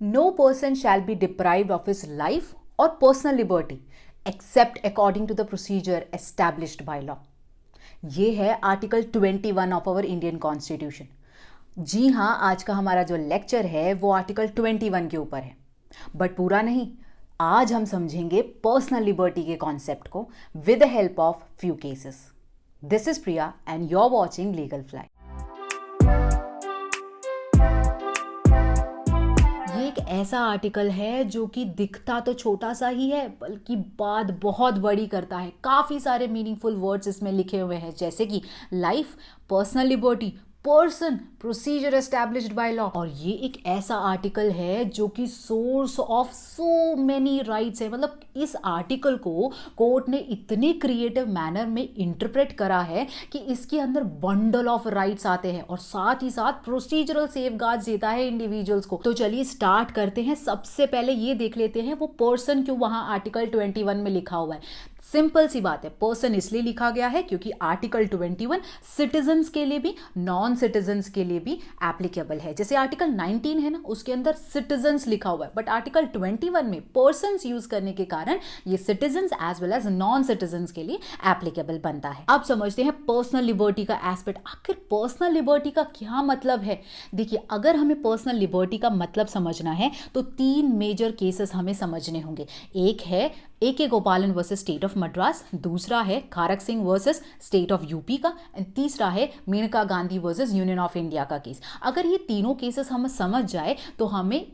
No person shall be deprived of his life or personal liberty except according to the procedure established by law. ये है article 21 of our Indian constitution. जी हाँ, आज का हमारा जो लेक्चर है वो आर्टिकल 21 के ऊपर है, बट पूरा नहीं। आज हम समझेंगे पर्सनल लिबर्टी के कॉन्सेप्ट को with the help of few cases. This is Priya and you are watching legal fly. ये एक ऐसा आर्टिकल है जो कि दिखता तो छोटा सा ही है, बल्कि बात बहुत बड़ी करता है। काफ़ी सारे मीनिंगफुल वर्ड्स इसमें लिखे हुए हैं, जैसे कि life, personal liberty, person, procedure established by law. और ये एक ऐसा आर्टिकल है जो कि source of so many rights है। मतलब इस आर्टिकल को कोर्ट ने इतने क्रिएटिव मैनर में इंटरप्रेट करा है कि इसके अंदर बंडल ऑफ राइट्स आते हैं और साथ ही साथ प्रोसीजरल सेफगार्ड्स देता है इंडिविजुअल्स को। तो चलिए स्टार्ट करते हैं। सबसे पहले ये देख लेते हैं वो पर्सन क्यों वहां आर्टिकल 21 में लिखा हुआ है। सिंपल सी बात है, पर्सन इसलिए लिखा गया है क्योंकि आर्टिकल 21 सिटीजन्स के लिए भी नॉन सिटीजन्स के लिए भी एप्लीकेबल है। जैसे आर्टिकल 19 है ना, उसके अंदर सिटीजन्स लिखा हुआ है, बट आर्टिकल 21 में पर्सन्स यूज करने के कारण ये citizens as well as non citizens के लिए एप्लीकेबल बनता है। अब समझते हैं पर्सनल लिबर्टी का एस्पेक्ट। आखिर पर्सनल लिबर्टी का क्या मतलब है? देखिए, अगर हमें पर्सनल लिबर्टी का मतलब समझना है तो 3 मेजर केसेस हमें समझने होंगे। एक है ए.के. गोपालन वर्सेस स्टेट ऑफ मद्रास, दूसरा है Kharak Singh versus state of UP का, एंड तीसरा है Maneka Gandhi versus union of India का केस। अगर ये तीनों केसेस हम समझ जाए तो हमें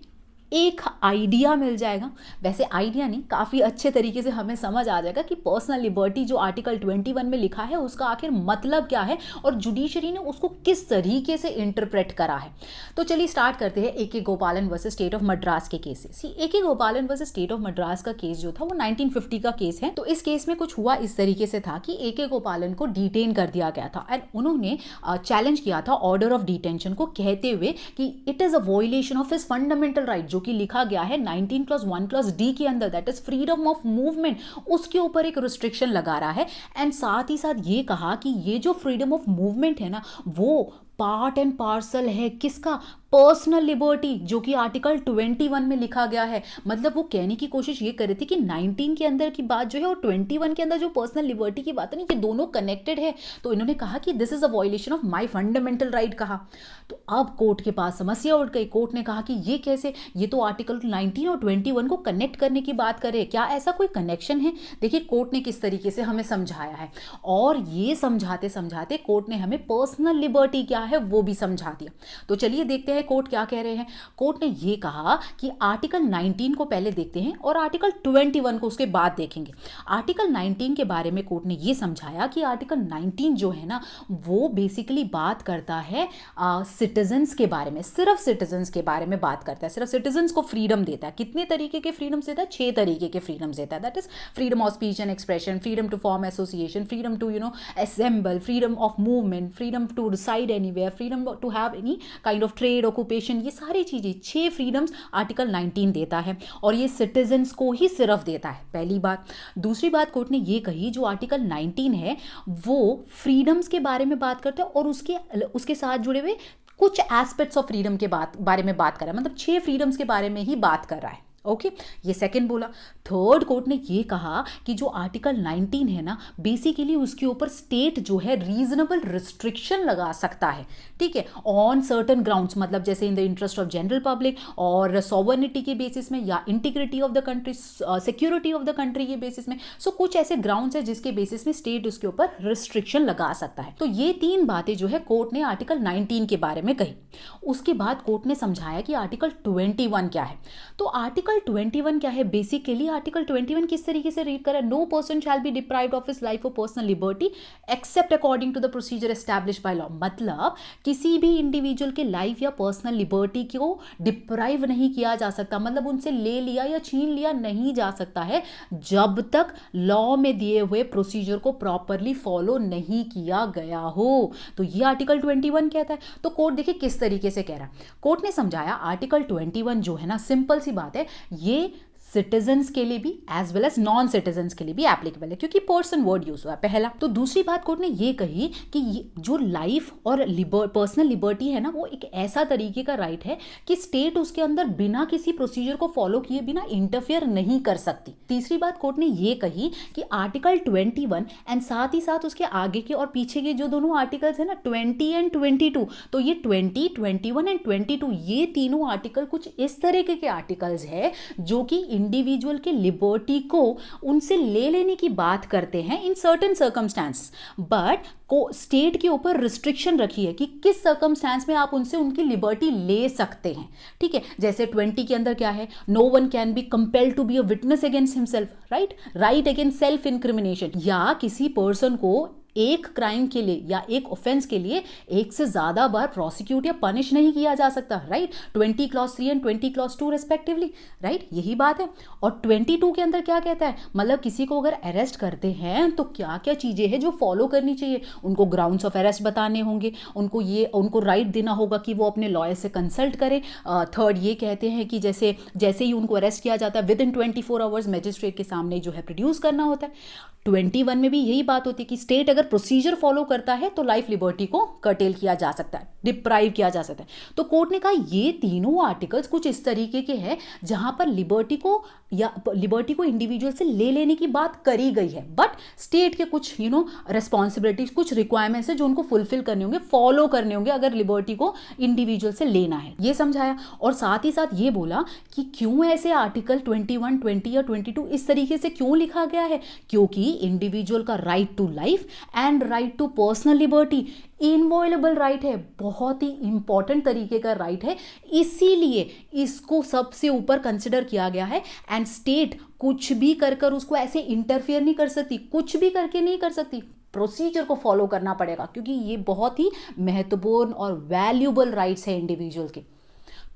एक आइडिया मिल जाएगा। वैसे आइडिया नहीं, काफ़ी अच्छे तरीके से हमें समझ आ जाएगा कि पर्सनल लिबर्टी जो आर्टिकल 21 में लिखा है उसका आखिर मतलब क्या है और जुडिशरी ने उसको किस तरीके से इंटरप्रेट करा है। तो चलिए स्टार्ट करते हैं ए.के. गोपालन वर्सेस स्टेट ऑफ मद्रास के केस से। ए.के. गोपालन वर्सेस स्टेट ऑफ मद्रास का केस जो था वो 1950 का केस है। तो इस केस में कुछ हुआ इस तरीके से था कि ए.के. गोपालन को डिटेन कर दिया गया था एंड उन्होंने चैलेंज किया था ऑर्डर ऑफ डिटेंशन को, कहते हुए कि it is a violation of his fundamental right, जो कि लिखा गया है 19+1+D के अंदर, that is freedom of movement, उसके ऊपर एक रिस्ट्रिक्शन लगा रहा है। एंड साथ ही साथ ये कहा कि ये जो फ्रीडम ऑफ मूवमेंट है ना, वो पार्ट एंड पार्सल है किसका? पर्सनल लिबर्टी, जो कि आर्टिकल 21 में लिखा गया है। मतलब वो कहने की कोशिश ये कर रही थी कि 19 के अंदर की बात जो है और 21 के अंदर जो पर्सनल लिबर्टी की बात है ना, ये दोनों कनेक्टेड है। तो इन्होंने कहा कि this is a violation of my fundamental right कहा। तो अब कोर्ट के पास समस्या उठ गई। कोर्ट ने कहा कि ये कैसे, ये तो आर्टिकल 19 और 21 को कनेक्ट करने की बात करे, क्या ऐसा कोई कनेक्शन है? देखिए कोर्ट ने किस तरीके से हमें समझाया है, और ये समझाते समझाते कोर्ट ने हमें पर्सनल लिबर्टी क्या है वो भी समझा दिया। तो चलिए देखते हैं कोर्ट क्या कह रहे हैं। कोर्ट ने ये कहा कि आर्टिकल 19 को पहले देखते हैं और आर्टिकल 21 को उसके बाद देखेंगे। आर्टिकल 19 के बारे में कोर्ट ने ये समझाया कि आर्टिकल 19 जो है ना, वो बेसिकली बात करता है सिटीजन्स के बारे में, सिर्फ सिटीजन्स के बारे में बात करता है, सिर्फ सिटीजन्स को फ्रीडम देता है। कितने तरीके के फ्रीडम्स देता है? 6 तरीके के फ्रीडम्स देता है। That is freedom of speech and expression, freedom to form association, freedom to assemble, freedom of movement, freedom to reside anywhere, freedom to have any kind of trade, occupation, ये सारी चीज़ें 6 freedoms article 19 देता है और ये citizens को ही सिर्फ देता है, पहली बात। दूसरी बात कोर्ट ने ये कही, जो आर्टिकल 19 है वो फ्रीडम्स के बारे में बात करता है और उसके साथ जुड़े हुए कुछ एस्पेक्ट्स ऑफ फ्रीडम के बारे में बात कर रहा है। मतलब 6 फ्रीडम्स के बारे में ही बात कर रहा है। ओके, ये सेकंड बोला। थर्ड, कोर्ट ने ये कहा कि जो आर्टिकल 19 है ना, बेसिकली उसके ऊपर स्टेट जो है रीजनेबल रिस्ट्रिक्शन लगा सकता है, ठीक है, ऑन सर्टन ग्राउंड्स, मतलब जैसे इन the interest of general public और सॉवर्निटी के बेसिस में, या integrity of the country, security of the country के बेसिस में। सो कुछ ऐसे ग्राउंड्स है जिसके बेसिस में स्टेट उसके ऊपर रिस्ट्रिक्शन लगा सकता है। तो ये 3 बातें जो है कोर्ट ने आर्टिकल 19 के बारे में कही। उसके बाद कोर्ट ने समझाया कि आर्टिकल 21 क्या है। तो आर्टिकल 21 क्या है? बेसिकली आर्टिकल 21 किस तरीके से रीड करा? No person shall be deprived of his life और personal liberty except according to the procedure established by law. मतलब किसी भी इंडिविजुअल के लाइफ या पर्सनल लिबर्टी को डिप्राइव नहीं किया जा सकता, मतलब उनसे ले लिया या छीन लिया नहीं जा सकता है जब तक लॉ में दिए हुए प्रोसीजर को प्रॉपरली फॉलो नहीं किया गया हो। तो ये आर्टिकल 21 कहता है। तो कोर्ट देखिए किस तरीके से कह रहा है। कोर्ट ने समझाया आर्टिकल 21 जो है ना, सिंपल सी बात है, ये सिटीजन्स के लिए भी as well as non citizens के लिए भी एप्लीकेबल है, क्योंकि पर्सन वर्ड यूज हुआ है पहला। तो दूसरी बात कोर्ट ने ये कही कि जो लाइफ और पर्सनल लिबर्टी है ना, वो एक ऐसा तरीके का राइट है कि स्टेट उसके अंदर बिना किसी प्रोसीजर को फॉलो किए बिना इंटरफेयर नहीं कर सकती। तीसरी बात कोर्ट ने ये कही कि आर्टिकल 21 एंड साथ ही साथ उसके आगे के और पीछे के जो दोनों आर्टिकल्स है ना 20 एंड 22, तो ये 20, 21 एंड 22 ये तीनों आर्टिकल कुछ इस तरीके के आर्टिकल्स है जो कि इंडिविजुअल के लिबर्टी को उनसे ले लेने की बात करते हैं इन सर्टेन सर्कमस्टांस, बट को स्टेट के ऊपर रिस्ट्रिक्शन रखी है कि किस सर्कमस्टांस में आप उनसे उनकी लिबर्टी ले सकते हैं। ठीक है, जैसे 20 के अंदर क्या है, no one can be compelled to be a witness against himself, right against self incrimination, या किसी पर्सन को एक क्राइम के लिए या एक ऑफेंस के लिए एक से ज्यादा बार प्रोसिक्यूट या पनिश नहीं किया जा सकता, right. 20 clause 3 and 20 clause 2 respectively, right, यही बात है। और 22 के अंदर क्या कहता है, मतलब किसी को अगर अरेस्ट करते हैं तो क्या क्या चीजें हैं जो फॉलो करनी चाहिए, उनको ग्राउंड्स ऑफ अरेस्ट बताने होंगे, उनको राइट देना होगा कि वो अपने लॉयर से कंसल्ट करें। थर्ड ये कहते हैं कि जैसे ही उनको अरेस्ट किया जाता है विद इन 24 आवर्स मजिस्ट्रेट के सामने जो है प्रोड्यूस करना होता है। 21 में भी यही बात होती है कि स्टेट अगर प्रोसीजर फॉलो करता है तो लाइफ लिबर्टी को कर्टेल किया जा सकता है, डिप्राइव किया जा सकता है। तो कोर्ट ने कहा ये तीनों आर्टिकल्स कुछ इस तरीके के हैं जहां पर लिबर्टी को इंडिविजुअल से ले लेने की बात करी गई है, बट स्टेट के कुछ रेस्पॉन्सिबिलिटीज, कुछ रिक्वायरमेंट्स है जो उनको फुलफिल करने होंगे, फॉलो करने होंगे अगर लिबर्टी को इंडिविजुअल से लेना है, ये समझाया। और साथ ही साथ ये बोला कि क्यों ऐसे आर्टिकल 21, 20 या 22 इस तरीके से क्यों लिखा गया है, क्योंकि इंडिविजुअल का right to life and right to personal liberty inviolable right है, बहुत ही इंपॉर्टेंट तरीके का राइट है, इसीलिए इसको सबसे ऊपर कंसिडर किया गया है। एंड स्टेट कुछ भी कर उसको ऐसे इंटरफेयर नहीं कर सकती, कुछ भी करके नहीं कर सकती, प्रोसीजर को फॉलो करना पड़ेगा, क्योंकि ये बहुत ही महत्वपूर्ण और वैल्यूबल राइट्स है इंडिविजुअल के।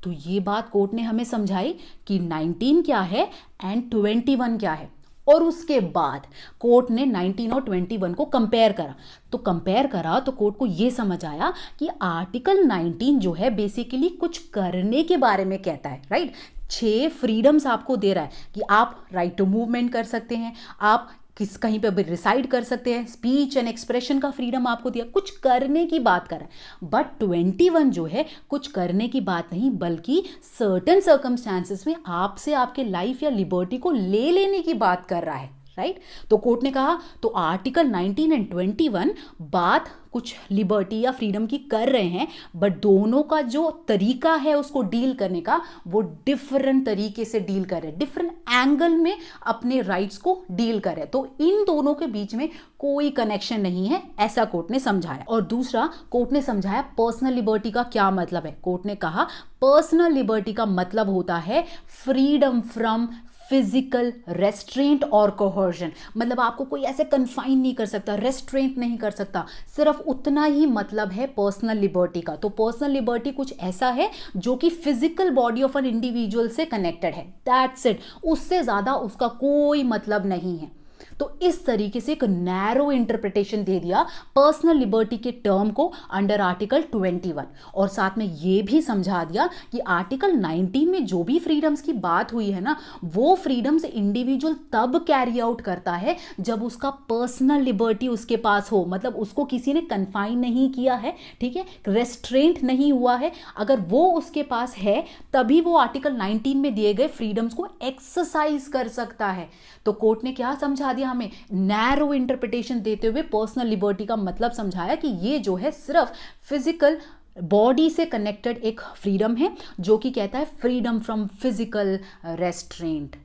तो ये बात कोर्ट ने हमें समझाई कि 19 क्या है एंड 21 क्या है, और उसके बाद कोर्ट ने 19 और 21 को कंपेयर करा तो कोर्ट को यह समझ आया कि आर्टिकल 19 जो है बेसिकली कुछ करने के बारे में कहता है, राइट। 6 फ्रीडम्स आपको दे रहा है कि आप राइट टू मूवमेंट कर सकते हैं, आप कहीं पे भी रिसाइड कर सकते हैं, स्पीच एंड एक्सप्रेशन का फ्रीडम आपको दिया, कुछ करने की बात कर रहा है। बट 21 जो है कुछ करने की बात नहीं, बल्कि सर्टेन सर्कमस्टांसेस में आपसे आपके लाइफ या लिबर्टी को ले लेने की बात कर रहा है, राइट। तो कोर्ट ने कहा तो आर्टिकल 19 एंड 21 बात कुछ लिबर्टी या फ्रीडम की कर रहे हैं, बट दोनों का जो तरीका है उसको डील करने का वो डिफरेंट तरीके से डील कर रहे हैं, डिफरेंट एंगल में अपने राइट्स को डील कर रहे हैं। तो इन दोनों के बीच में कोई कनेक्शन नहीं है, ऐसा कोर्ट ने समझाया। और दूसरा कोर्ट ने समझाया पर्सनल लिबर्टी का क्या मतलब है। कोर्ट ने कहा पर्सनल लिबर्टी का मतलब होता है फ्रीडम फ्रॉम फिजिकल रेस्ट्रेंट और कोहर्जन, मतलब आपको कोई ऐसे कन्फाइन नहीं कर सकता, रेस्ट्रेंट नहीं कर सकता, सिर्फ उतना ही मतलब है पर्सनल लिबर्टी का। तो पर्सनल लिबर्टी कुछ ऐसा है जो कि physical body of an individual से कनेक्टेड है, दैट्स इट, उससे ज्यादा उसका कोई मतलब नहीं है। तो इस तरीके से एक नैरो इंटरप्रिटेशन दे दिया पर्सनल लिबर्टी के टर्म को अंडर आर्टिकल 21, और साथ में ये भी समझा दिया कि आर्टिकल 19 में जो भी फ्रीडम्स की बात हुई है ना, वो फ्रीडम्स इंडिविजुअल तब कैरी आउट करता है जब उसका पर्सनल लिबर्टी उसके पास हो, मतलब उसको किसी ने कन्फाइन नहीं किया है, ठीक है, रेस्ट्रेंट नहीं हुआ है, अगर वो उसके पास है तभी वो आर्टिकल 19 में दिए गए फ्रीडम्स को एक्सरसाइज कर सकता है। तो कोर्ट ने क्या समझा दिया हमें, नैरो इंटरप्रिटेशन देते हुए पर्सनल लिबर्टी का मतलब समझाया कि ये जो है सिर्फ फिजिकल बॉडी से कनेक्टेड एक फ्रीडम है जो कि कहता है फ्रीडम फ्रॉम फिजिकल रेस्ट्रेंट,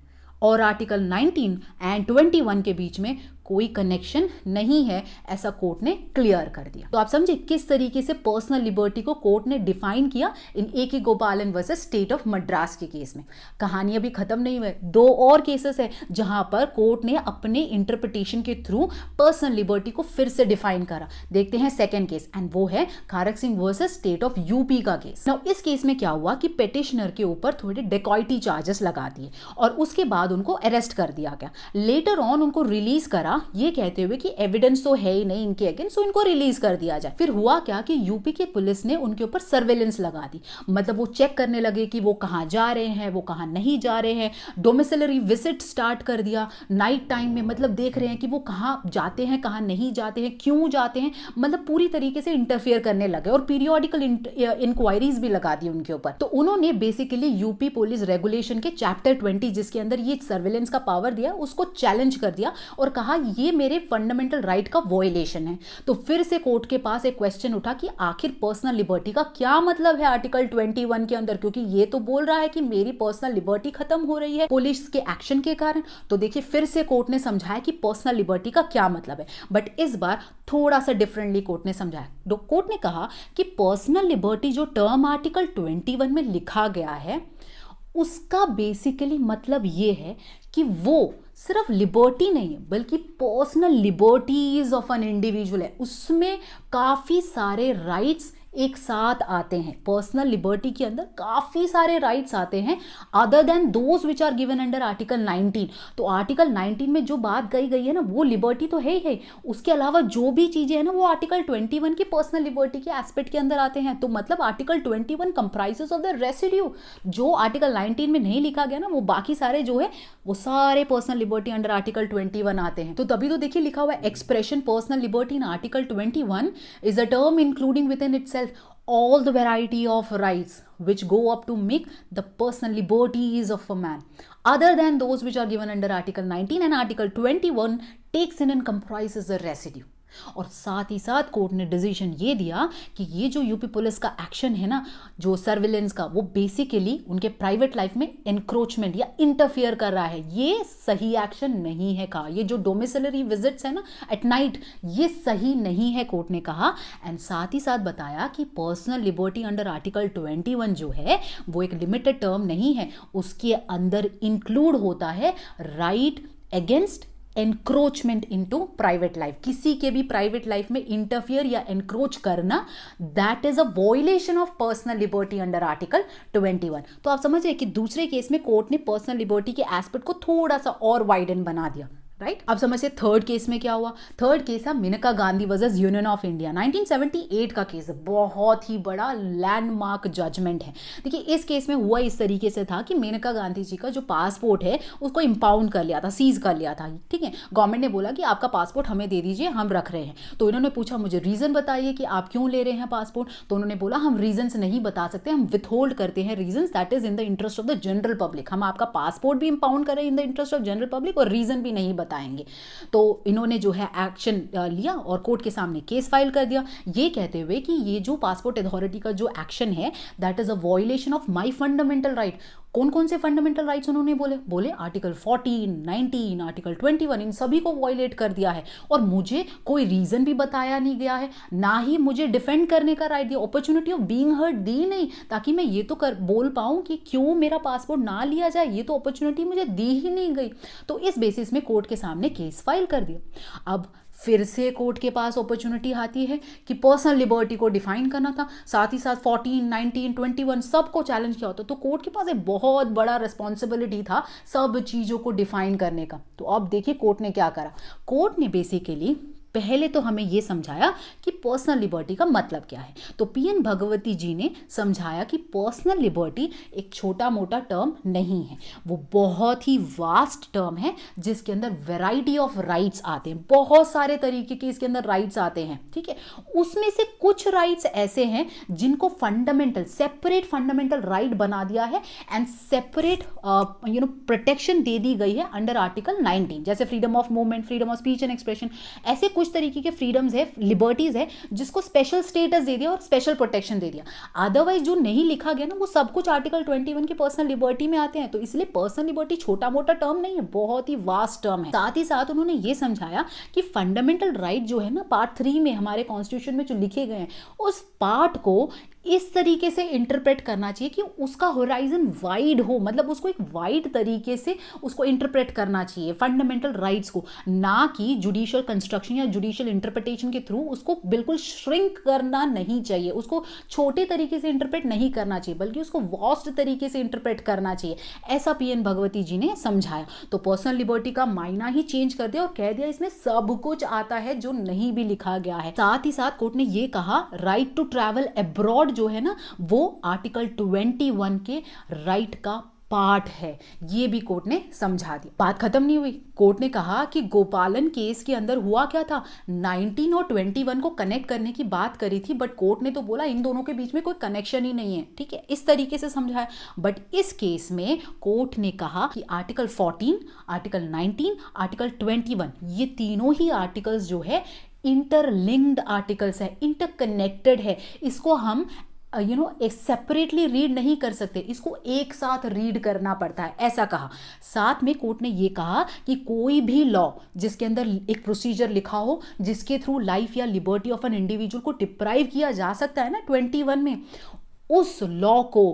और आर्टिकल 19 एंड 21 के बीच में कोई कनेक्शन नहीं है, ऐसा कोर्ट ने क्लियर कर दिया। तो आप समझे किस तरीके से पर्सनल लिबर्टी को कोर्ट ने डिफाइन किया इन A.K. गोपालन वर्सेस स्टेट ऑफ मद्रास के केस में। कहानी अभी खत्म नहीं हुई, 2 और केसेस है जहां पर कोर्ट ने अपने इंटरप्रिटेशन के थ्रू पर्सनल लिबर्टी को फिर से डिफाइन करा। देखते हैं सेकेंड केस, एंड वो है Kharak Singh versus state of UP का केस। नाउ इस केस में क्या हुआ कि पेटिशनर के ऊपर थोड़े डेकॉइटी चार्जेस लगा दिए और उसके बाद उनको अरेस्ट कर दिया गया। लेटर ऑन उनको रिलीज करा दिया ये कहते हुए कि एविडेंस तो है ही नहीं इनके अगेंस्ट, तो इनको रिलीज कर दिया जाए। फिर हुआ क्या कि यूपी के पुलिस ने उनके ऊपर सर्वेलेंस लगा दी, मतलब वो चेक करने लगे कि वो कहाँ जा रहे हैं, वो कहाँ नहीं जा रहे हैं। डोमिसिलरी विजिट स्टार्ट कर दिया नाइट टाइम में, मतलब देख रहे हैं कि वो कहाँ जाते हैं, कहाँ नहीं जाते हैं, क्यों जाते हैं, मतलब पूरी तरीके से इंटरफेयर करने लगे और पीरियोडिकल इंक्वायरीज भी लगा दी उनके ऊपर। तो उन्होंने बेसिकली यूपी पुलिस रेगुलेशन के चैप्टर 20 जिसके अंदर ये सर्वेलेंस का पावर दिया उसको चैलेंज कर दिया और कहा ये मेरे फंडामेंटल राइट का वॉयलेशन है। तो फिर से कोर्ट के पास एक क्वेश्चन उठा कि आखिर पर्सनल लिबर्टी का क्या मतलब है आर्टिकल 21 के अंदर, क्योंकि ये तो बोल रहा है कि मेरी पर्सनल लिबर्टी खत्म हो रही है पुलिस के एक्शन के कारण। तो देखिए फिर से कोर्ट ने समझाया कि पर्सनल लिबर्टी का क्या मतलब है, बट इस बार थोड़ा सा डिफरेंटली कोर्ट ने समझाया। कोर्ट ने कहा कि पर्सनल लिबर्टी जो टर्म आर्टिकल 21 में लिखा गया है उसका बेसिकली मतलब ये है कि वो सिर्फ लिबर्टी नहीं है बल्कि personal liberties of an individual है, उसमें काफ़ी सारे राइट्स एक साथ आते हैं। पर्सनल लिबर्टी के अंदर काफ़ी सारे राइट्स आते हैं other than those which are given under article 19। तो आर्टिकल 19 में जो बात कही गई है ना वो लिबर्टी तो है ही है, उसके अलावा जो भी चीज़ें हैं ना वो आर्टिकल 21 की पर्सनल लिबर्टी के एस्पेक्ट के अंदर आते हैं। तो मतलब article 21 comprises of the residue, जो आर्टिकल 19 में नहीं लिखा गया ना वो बाकी सारे जो है वो सारे पर्सनल लिबर्टी अंडर आर्टिकल 21 आते हैं। तो तभी तो देखिए लिखा हुआ है expression personal liberty in article 21 is a term including with in itself all the variety of rights which go up to make the personal liberties of a man other than those which are given under article 19, and article 21 takes in and comprises the residue। और साथ ही साथ court ने decision ये दिया कि ये जो UP police का एक्शन है ना जो सर्विलेंस का, वो बेसिकली उनके प्राइवेट लाइफ में एनक्रोचमेंट या इंटरफियर कर रहा है, ये सही एक्शन नहीं है। कहा ये जो डोमिसिलरी विजिट्स है ना एट नाइट ये सही नहीं है कोर्ट ने कहा। एंड साथ ही साथ बताया कि पर्सनल लिबर्टी अंडर आर्टिकल 21 जो है वो एक लिमिटेड टर्म नहीं है, उसके अंदर इंक्लूड होता है right against encroachment into private life. किसी के भी प्राइवेट लाइफ में इंटरफियर या एनक्रोच करना that is a violation of personal liberty under article 21। तो आप समझ रहे कि दूसरे केस में कोर्ट ने पर्सनल लिबर्टी के एस्पेक्ट को थोड़ा सा और वाइडन बना दिया, राइट। अब समझिए थर्ड केस में क्या हुआ। थर्ड केस है Maneka Gandhi versus union of India, 1978 का केस है, बहुत ही बड़ा लैंडमार्क जजमेंट है। देखिए इस केस में हुआ इस तरीके से था कि मेनका गांधी जी का जो पासपोर्ट है उसको इंपाउंड कर लिया था, सीज कर लिया था, ठीक है। गवर्नमेंट ने बोला कि आपका पासपोर्ट हमें दे दीजिए, हम रख रहे हैं। तो इन्होंने पूछा मुझे रीजन बताइए कि आप क्यों ले रहे हैं पासपोर्ट। तो उन्होंने बोला हम रीजन्स नहीं बता सकते, हम विथहोल्ड करते हैं reasons, that is in the interest of the general public. हम आपका पासपोर्ट भी इंपाउंड करें in the interest of general public और रीजन भी नहीं बताएंगे। तो इन्होंने जो है एक्शन लिया और कोर्ट के सामने केस फाइल कर दिया ये कहते हुए कि ये जो पासपोर्ट अथॉरिटी का जो एक्शन है that is a violation of my fundamental right. कौन कौन से फंडामेंटल राइट्स उन्होंने बोले आर्टिकल 14, 19, आर्टिकल 21, इन सभी को वॉयलेट कर दिया है और मुझे कोई रीजन भी बताया नहीं गया है, ना ही मुझे डिफेंड करने का राइट दिया, अपॉर्चुनिटी ऑफ बीइंग हर्ड दी नहीं ताकि मैं ये तो बोल पाऊं कि क्यों मेरा पासपोर्ट ना लिया जाए, ये तो अपॉर्चुनिटी मुझे दी ही नहीं गई। तो इस बेसिस में कोर्ट के सामने केस फाइल कर दिया। अब फिर से कोर्ट के पास अपॉर्चुनिटी आती है कि पर्सनल लिबर्टी को डिफाइन करना था, साथ ही साथ 14, 19, 21 सबको चैलेंज किया होता। तो कोर्ट के पास एक बहुत बड़ा रिस्पॉन्सिबिलिटी था सब चीज़ों को डिफाइन करने का। तो अब देखिए कोर्ट ने क्या करा। कोर्ट ने बेसिकली पहले तो हमें यह समझाया कि पर्सनल लिबर्टी का मतलब क्या है। तो पीएन भगवती जी ने समझाया कि पर्सनल लिबर्टी एक छोटा मोटा टर्म नहीं है, वो बहुत ही वास्ट टर्म है जिसके अंदर वैरायटी ऑफ राइट्स आते हैं, बहुत सारे तरीके के इसके अंदर राइट्स आते हैं, ठीक है। उसमें से कुछ राइट्स ऐसे हैं जिनको फंडामेंटल सेपरेट फंडामेंटल राइट बना दिया है एंड सेपरेट प्रोटेक्शन दे दी गई है अंडर आर्टिकल 19, जैसे freedom of movement, freedom of speech and expression, ऐसे कुछ तरीके के फ्रीडम्स है, लिबर्टीज है जिसको स्पेशल स्टेटस दे दिया और स्पेशल प्रोटेक्शन दे दिया। अदरवाइज जो नहीं लिखा गया ना वो सब कुछ आर्टिकल 21 की पर्सनल लिबर्टी में आते हैं। तो इसलिए पर्सनल लिबर्टी छोटा मोटा टर्म नहीं है, बहुत ही वास्ट टर्म है। साथ ही साथ उन्होंने ये समझाया कि फंडामेंटल राइट जो है ना पार्ट 3 में हमारे कॉन्स्टिट्यूशन में जो लिखे गए हैं उस पार्ट को इस तरीके से इंटरप्रेट करना चाहिए कि उसका होराइजन वाइड हो, मतलब उसको एक वाइड तरीके से उसको इंटरप्रेट करना चाहिए फंडामेंटल राइट्स को, ना कि जुडिशियल कंस्ट्रक्शन या जुडिशियल इंटरप्रिटेशन के थ्रू उसको बिल्कुल श्रिंक करना नहीं चाहिए, उसको छोटे तरीके से इंटरप्रेट नहीं करना चाहिए, बल्कि उसको वास्ट तरीके से इंटरप्रेट करना चाहिए। ऐसा पीएन भगवती जी ने समझाया। तो पर्सनल लिबर्टी का मायना ही चेंज कर दिया और कह दिया इसमें सब कुछ आता है जो नहीं भी लिखा गया है। साथ ही साथ कोर्ट ने यह कहा राइट टू ट्रैवल अब्रॉड जो है ना, वो आर्टिकल 21 के राइट का पार्ट है, ये भी कोर्ट ने समझा दी। बात खत्म नहीं हुई। कोर्ट ने कहा कि गोपालन केस के अंदर हुआ क्या था, 19 और 21 को कनेक्ट करने की बात करी थी, बट कोर्ट ने तो बोला इन दोनों के बीच में कोई कनेक्शन ही नहीं है, ठीक है, इस तरीके से समझाया। बट इस केस में कोर्ट ने कहा कि आर्टिकल 14, आर्टिकल 19, आर्टिकल 21 ये तीनों ही आर्टिकल्स जो है इंटरलिंक्ड आर्टिकल्स है, इंटरकनेक्टेड है, इसको हम सेपरेटली रीड नहीं कर सकते, इसको एक साथ रीड करना पड़ता है, ऐसा कहा। साथ में कोर्ट ने यह कहा कि कोई भी लॉ जिसके अंदर एक प्रोसीजर लिखा हो जिसके थ्रू लाइफ या लिबर्टी ऑफ एन इंडिविजुअल को डिप्राइव किया जा सकता है ना 21 में, उस लॉ को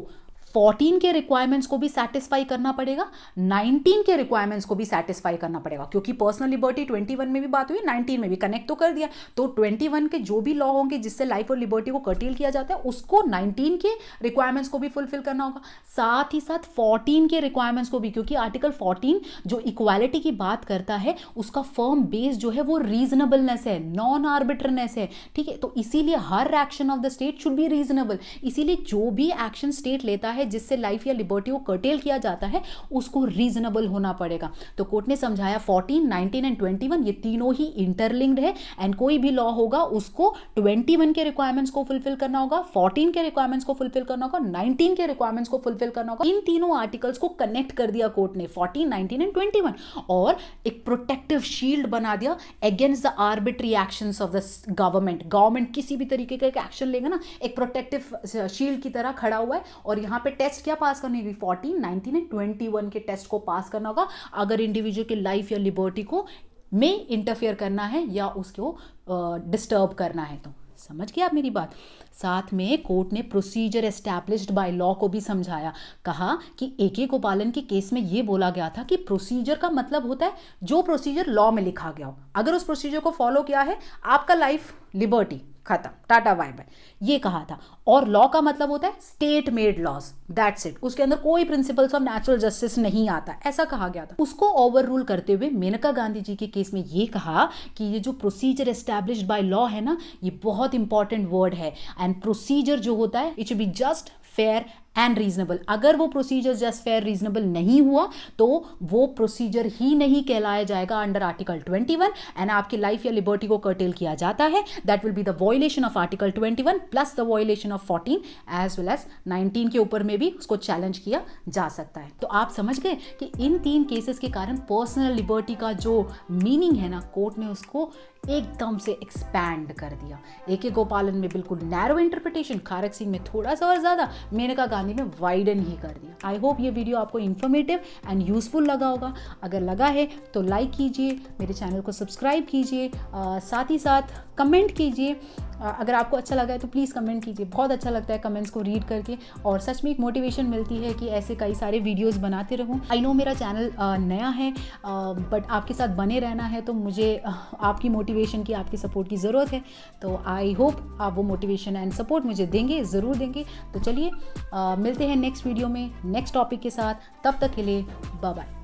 14 के रिक्वायरमेंट्स को भी सेटिस्फाई करना पड़ेगा, 19 के रिक्वायरमेंट्स को भी सेटिस्फाई करना पड़ेगा, क्योंकि पर्सनल लिबर्टी 21 में भी बात हुई, 19 में भी कनेक्ट तो कर दिया। तो 21 के जो भी लॉ होंगे जिससे लाइफ और लिबर्टी को कर्टेल किया जाता है, उसको 19 के रिक्वायरमेंट्स को भी फुलफिल करना होगा, साथ ही साथ 14 के रिक्वायरमेंट्स को भी, क्योंकि आर्टिकल 14 जो इक्वालिटी की बात करता है उसका फर्म बेस जो है वो रीजनेबलनेस है, नॉन आर्बिट्रनेस है, ठीक है। तो इसीलिए हर action of the state should be reasonable, इसीलिए जो भी एक्शन स्टेट लेता है जिससे लाइफ या लिबर्टी को कर्टेल किया जाता है उसको रीजनेबल होना पड़ेगा। तो कोर्ट ने समझाया 14, 19 एंड 21 ये तीनों ही इंटरलिंक्ड है, एंड कोई भी लॉ होगा उसको 21 के रिक्वायरमेंट्स को फुलफिल करना होगा, 14 के रिक्वायरमेंट्स को फुलफिल करना होगा, 19 के रिक्वायरमेंट्स को फुलफिल करना होगा। इन तीनों आर्टिकल्स को कनेक्ट कर दिया कोर्ट ने, 14, 19 एंड 21, और एक प्रोटेक्टिव शील्ड बना दिया against the arbitrary actions of the government. Government किसी भी तरीके का एक एक्शन लेगा ना, एक प्रोटेक्टिव शील्ड की तरह खड़ा हुआ है, और यहाँ पे टेस्ट क्या पास करनी होगी, 14, 19 एंड 21 के टेस्ट को पास करना होगा अगर इंडिविजुअल की लाइफ या लिबर्टी को में इंटरफेयर करना है या उसको डिस्टर्ब करना है। तो समझ गए आप मेरी बात। साथ में कोर्ट ने प्रोसीजर एस्टैब्लिश्ड बाय लॉ को भी समझाया, कहा कि ए.के. गोपालन के केस में यह बोला गया था कि प्रोसीजर का मतलब होता है जो प्रोसीजर लॉ में लिखा गया हो, अगर उस प्रोसीजर को फॉलो किया है आपका लाइफ लिबर्टी खत्म, टाटा बाय बाय, ये कहा था। और लॉ का मतलब होता है state made laws, that's it, उसके अंदर कोई प्रिंसिपल्स ऑफ नेचुरल जस्टिस नहीं आता, ऐसा कहा गया था। उसको ओवर रूल करते हुए मेनका गांधी जी के केस में ये कहा कि ये जो प्रोसीजर एस्टैब्लिश्ड बाय लॉ है ना, ये बहुत इंपॉर्टेंट वर्ड है, एंड प्रोसीजर जो होता है it should be just fair and reasonable. अगर वो प्रोसीजर जस्ट फेयर रीजनेबल नहीं हुआ तो वो प्रोसीजर ही नहीं कहलाया जाएगा अंडर आर्टिकल 21, एंड आपकी लाइफ या लिबर्टी को कर्टेल किया जाता है, that will be the violation of article 21 plus the violation of 14 as well as 19 के ऊपर में भी उसको चैलेंज किया जा सकता है। तो आप समझ गए कि इन 3 केसेस के कारण पर्सनल लिबर्टी का जो मीनिंग है ना, कोर्ट ने उसको एकदम से एक्सपैंड कर दिया। ए.के. गोपालन में बिल्कुल नैरो इंटरप्रिटेशन, खारक सिंह में थोड़ा सा और ज्यादा, मेनका गांधी में वाइडन ही कर दिया। आई होप ये वीडियो आपको इन्फॉर्मेटिव एंड यूजफुल लगा होगा। अगर लगा है तो लाइक कीजिए, मेरे चैनल को सब्सक्राइब कीजिए, साथ ही साथ कमेंट कीजिए। अगर आपको अच्छा लगा है तो प्लीज़ कमेंट कीजिए, बहुत अच्छा लगता है कमेंट्स को रीड करके, और सच में एक मोटिवेशन मिलती है कि ऐसे कई सारे वीडियोस बनाते रहूं। आई नो मेरा चैनल नया है, बट आपके साथ बने रहना है, तो मुझे आपकी मोटिवेशन की, आपकी सपोर्ट की ज़रूरत है। तो आई होप आप वो मोटिवेशन एंड सपोर्ट मुझे देंगे, ज़रूर देंगे। तो चलिए मिलते हैं नेक्स्ट वीडियो में नेक्स्ट टॉपिक के साथ, तब तक के लिए बाय बाय।